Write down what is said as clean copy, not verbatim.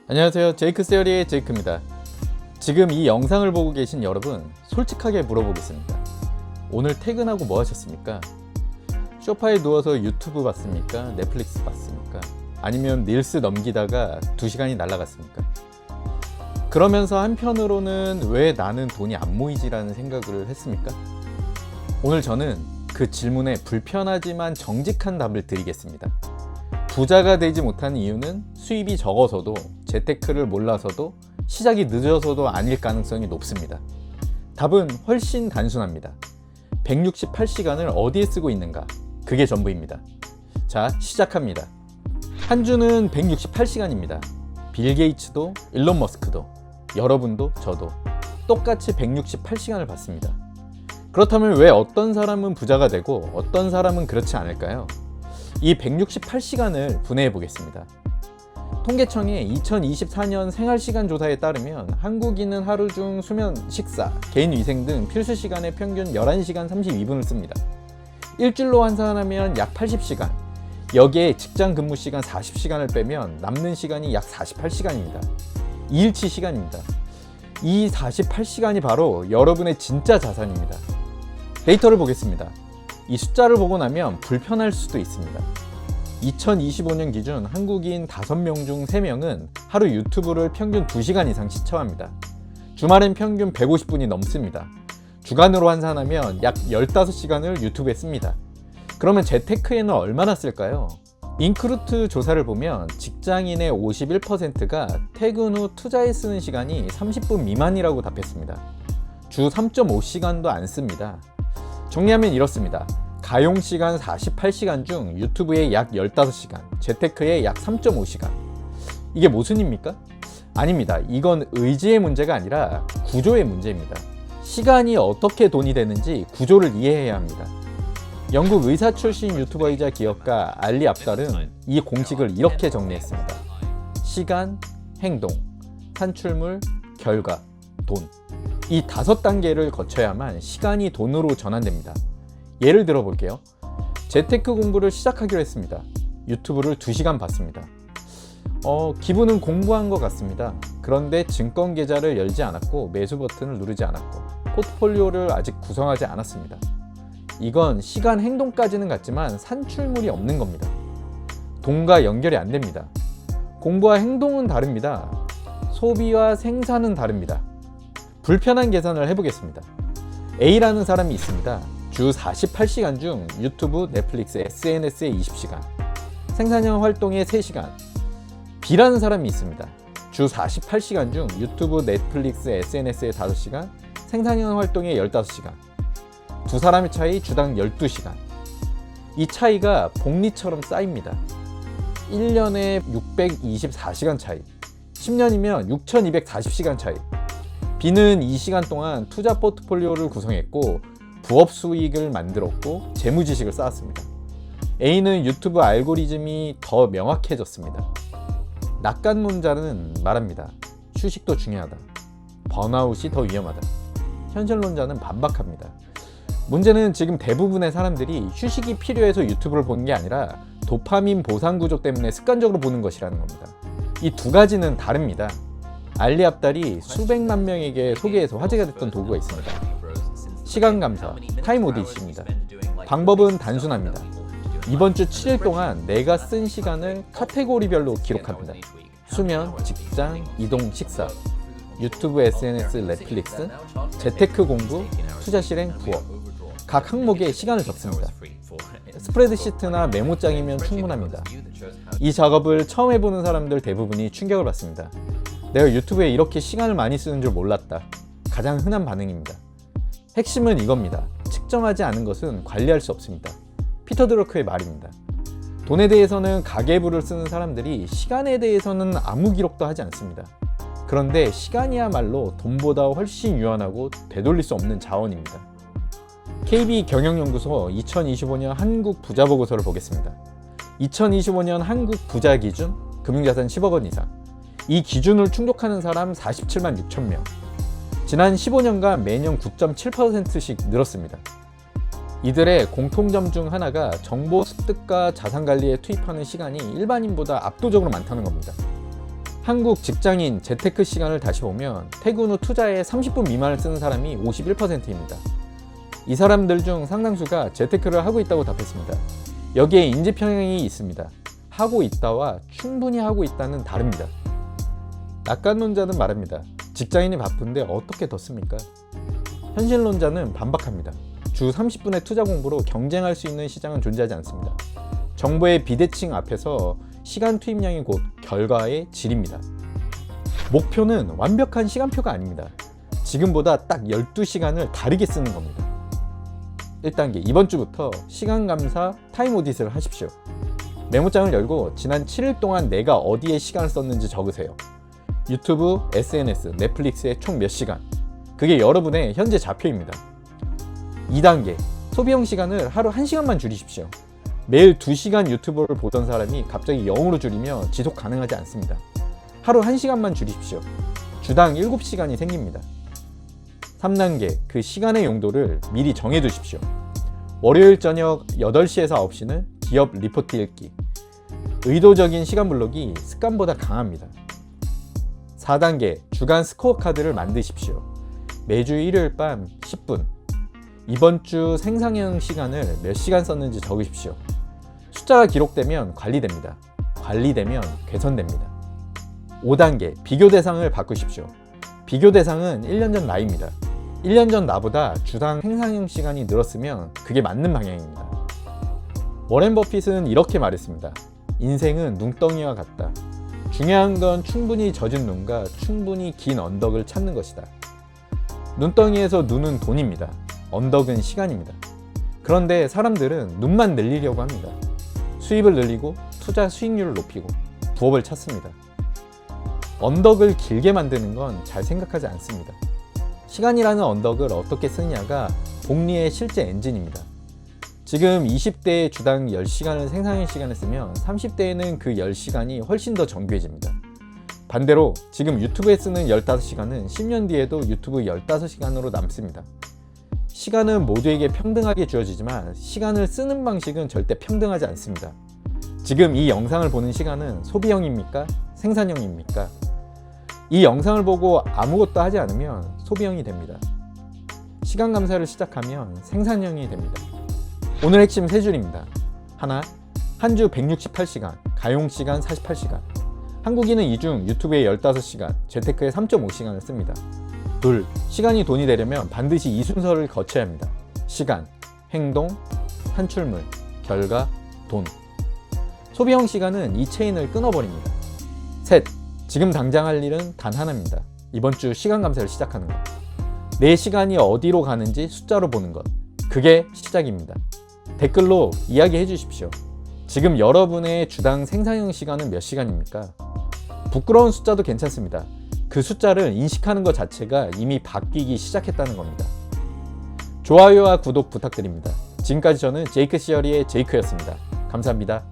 안녕하세요. 제이크 세어리의 제이크입니다. 지금 이 영상을 보고 계신 여러분, 솔직하게 물어보겠습니다. 오늘 퇴근하고 뭐 하셨습니까? 소파에 누워서 유튜브 봤습니까? 넷플릭스 봤습니까? 아니면 릴스 넘기다가 2시간이 날아갔습니까? 그러면서 한편으로는 왜 나는 돈이 안 모이지라는 생각을 했습니까? 오늘 저는 그 질문에 불편하지만 정직한 답을 드리겠습니다. 부자가 되지 못하는 이유는 수입이 적어서도, 재테크를 몰라서도, 시작이 늦어서도 아닐 가능성이 높습니다. 답은 훨씬 단순합니다. 168시간을 어디에 쓰고 있는가? 그게 전부입니다. 자, 시작합니다. 한 주는 168시간입니다. 빌 게이츠도, 일론 머스크도, 여러분도, 저도 똑같이 168시간을 받습니다. 그렇다면 왜 어떤 사람은 부자가 되고 어떤 사람은 그렇지 않을까요? 이 168시간을 분해해 보겠습니다. 통계청의 2024년 생활시간 조사에 따르면 한국인은 하루 중 수면, 식사, 개인위생 등 필수 시간에 평균 11시간 32분을 씁니다. 일주일로 환산하면 약 80시간, 여기에 직장 근무 시간 40시간을 빼면 남는 시간이 약 48시간입니다. 2일치 시간입니다. 이 48시간이 바로 여러분의 진짜 자산입니다. 데이터를 보겠습니다. 이 숫자를 보고 나면 불편할 수도 있습니다. 2025년 기준 한국인 5명 중 3명은 하루 유튜브를 평균 2시간 이상 시청합니다. 주말엔 평균 150분이 넘습니다. 주간으로 환산하면 약 15시간을 유튜브에 씁니다. 그러면 재테크에는 얼마나 쓸까요? 인크루트 조사를 보면 직장인의 51%가 퇴근 후 투자에 쓰는 시간이 30분 미만이라고 답했습니다. 주 3.5시간도 안 씁니다. 정리하면 이렇습니다. 가용시간 48시간 중 유튜브에 약 15시간, 재테크에 약 3.5시간. 이게 모순입니까? 아닙니다. 이건 의지의 문제가 아니라 구조의 문제입니다. 시간이 어떻게 돈이 되는지 구조를 이해해야 합니다. 영국 의사 출신 유튜버이자 기업가 알리 압달은 이 공식을 이렇게 정리했습니다. 시간, 행동, 산출물, 결과, 돈. 이 5단계를 거쳐야만 시간이 돈으로 전환됩니다. 예를 들어 볼게요. 재테크 공부를 시작하기로 했습니다. 유튜브를 2시간 봤습니다. 기분은 공부한 것 같습니다. 그런데 증권 계좌를 열지 않았고 매수 버튼을 누르지 않았고 포트폴리오를 아직 구성하지 않았습니다. 이건 시간 행동까지는 같지만 산출물이 없는 겁니다. 돈과 연결이 안 됩니다. 공부와 행동은 다릅니다. 소비와 생산은 다릅니다. 불편한 계산을 해보겠습니다. A라는 사람이 있습니다. 주 48시간 중 유튜브, 넷플릭스, SNS에 20시간, 생산형 활동에 3시간. B라는 사람이 있습니다. 주 48시간 중 유튜브, 넷플릭스, SNS에 5시간, 생산형 활동에 15시간. 두 사람의 차이 주당 12시간. 이 차이가 복리처럼 쌓입니다. 1년에 624시간 차이, 10년이면 6240시간 차이. B는 이 시간 동안 투자 포트폴리오를 구성했고 부업 수익을 만들었고 재무지식을 쌓았습니다. A는 유튜브 알고리즘이 더 명확해졌습니다. 낙관론자는 말합니다. 휴식도 중요하다. 번아웃이 더 위험하다. 현실론자는 반박합니다. 문제는 지금 대부분의 사람들이 휴식이 필요해서 유튜브를 보는 게 아니라 도파민 보상 구조 때문에 습관적으로 보는 것이라는 겁니다. 이 두 가지는 다릅니다. 알리 압달이 수백만 명에게 소개해서 화제가 됐던 도구가 있습니다. 시간 감사, 타임 오디시입니다. 방법은 단순합니다. 이번 주 7일 동안 내가 쓴 시간을 카테고리별로 기록합니다. 수면, 직장, 이동, 식사, 유튜브, SNS, 넷플릭스, 재테크 공부, 투자 실행, 부업. 각 항목에 시간을 적습니다. 스프레드시트나 메모장이면 충분합니다. 이 작업을 처음 해보는 사람들 대부분이 충격을 받습니다. 내가 유튜브에 이렇게 시간을 많이 쓰는 줄 몰랐다. 가장 흔한 반응입니다. 핵심은 이겁니다. 측정하지 않은 것은 관리할 수 없습니다. 피터 드러크의 말입니다. 돈에 대해서는 가계부를 쓰는 사람들이 시간에 대해서는 아무 기록도 하지 않습니다. 그런데 시간이야말로 돈보다 훨씬 유한하고 되돌릴 수 없는 자원입니다. KB 경영연구소 2025년 한국 부자 보고서를 보겠습니다. 2025년 한국 부자 기준 금융자산 10억 원 이상. 이 기준을 충족하는 사람 47만 6천 명. 지난 15년간 매년 9.7%씩 늘었습니다. 이들의 공통점 중 하나가 정보 습득과 자산 관리에 투입하는 시간이 일반인보다 압도적으로 많다는 겁니다. 한국 직장인 재테크 시간을 다시 보면 퇴근 후 투자에 30분 미만을 쓰는 사람이 51%입니다. 이 사람들 중 상당수가 재테크를 하고 있다고 답했습니다. 여기에 인지평행이 있습니다. 하고 있다와 충분히 하고 있다는 다릅니다. 낙관론자는 말합니다. 직장인이 바쁜데 어떻게 더 씁니까? 현실론자는 반박합니다. 주 30분의 투자 공부로 경쟁할 수 있는 시장은 존재하지 않습니다. 정보의 비대칭 앞에서 시간 투입량이 곧 결과의 질입니다. 목표는 완벽한 시간표가 아닙니다. 지금보다 딱 12시간을 다르게 쓰는 겁니다. 1단계, 이번 주부터 시간 감사 타임 오딧을 하십시오. 메모장을 열고 지난 7일 동안 내가 어디에 시간을 썼는지 적으세요. 유튜브, SNS, 넷플릭스에 총 몇 시간. 그게 여러분의 현재 좌표입니다. 2단계, 소비용 시간을 하루 1시간만 줄이십시오. 매일 2시간 유튜브를 보던 사람이 갑자기 0으로 줄이면 지속 가능하지 않습니다. 하루 1시간만 줄이십시오. 주당 7시간이 생깁니다. 3단계, 그 시간의 용도를 미리 정해두십시오. 월요일 저녁 8시에서 9시는 기업 리포트 읽기. 의도적인 시간 블록이 습관보다 강합니다. 4단계, 주간 스코어 카드를 만드십시오. 매주 일요일 밤 10분. 이번 주 생산형 시간을 몇 시간 썼는지 적으십시오. 숫자가 기록되면 관리됩니다. 관리되면 개선됩니다. 5단계, 비교 대상을 바꾸십시오. 비교 대상은 1년 전 나입니다. 1년 전 나보다 주당 생산형 시간이 늘었으면 그게 맞는 방향입니다. 워렌 버핏은 이렇게 말했습니다. 인생은 눈덩이와 같다. 중요한 건 충분히 젖은 눈과 충분히 긴 언덕을 찾는 것이다. 눈덩이에서 눈은 돈입니다. 언덕은 시간입니다. 그런데 사람들은 눈만 늘리려고 합니다. 수입을 늘리고 투자 수익률을 높이고 부업을 찾습니다. 언덕을 길게 만드는 건 잘 생각하지 않습니다. 시간이라는 언덕을 어떻게 쓰느냐가 복리의 실제 엔진입니다. 지금 20대에 주당 10시간을 생산형 시간을 쓰면 30대에는 그 10시간이 훨씬 더 정교해집니다. 반대로 지금 유튜브에 쓰는 15시간은 10년 뒤에도 유튜브 15시간으로 남습니다. 시간은 모두에게 평등하게 주어지지만 시간을 쓰는 방식은 절대 평등하지 않습니다. 지금 이 영상을 보는 시간은 소비형입니까? 생산형입니까? 이 영상을 보고 아무것도 하지 않으면 소비형이 됩니다. 시간 감사를 시작하면 생산형이 됩니다. 오늘 핵심 3줄입니다. 하나, 한 주 168시간, 가용시간 48시간. 한국인은 이 중 유튜브에 15시간, 재테크에 3.5시간을 씁니다. 둘, 시간이 돈이 되려면 반드시 이 순서를 거쳐야 합니다. 시간, 행동, 산출물, 결과, 돈. 소비형 시간은 이 체인을 끊어버립니다. 셋, 지금 당장 할 일은 단 하나입니다. 이번 주 시간 감사를 시작하는 것. 내 시간이 어디로 가는지 숫자로 보는 것. 그게 시작입니다. 댓글로 이야기해 주십시오. 지금 여러분의 주당 생산형 시간은 몇 시간입니까? 부끄러운 숫자도 괜찮습니다. 그 숫자를 인식하는 것 자체가 이미 바뀌기 시작했다는 겁니다. 좋아요와 구독 부탁드립니다. 지금까지 저는 제이크 시어리의 제이크였습니다. 감사합니다.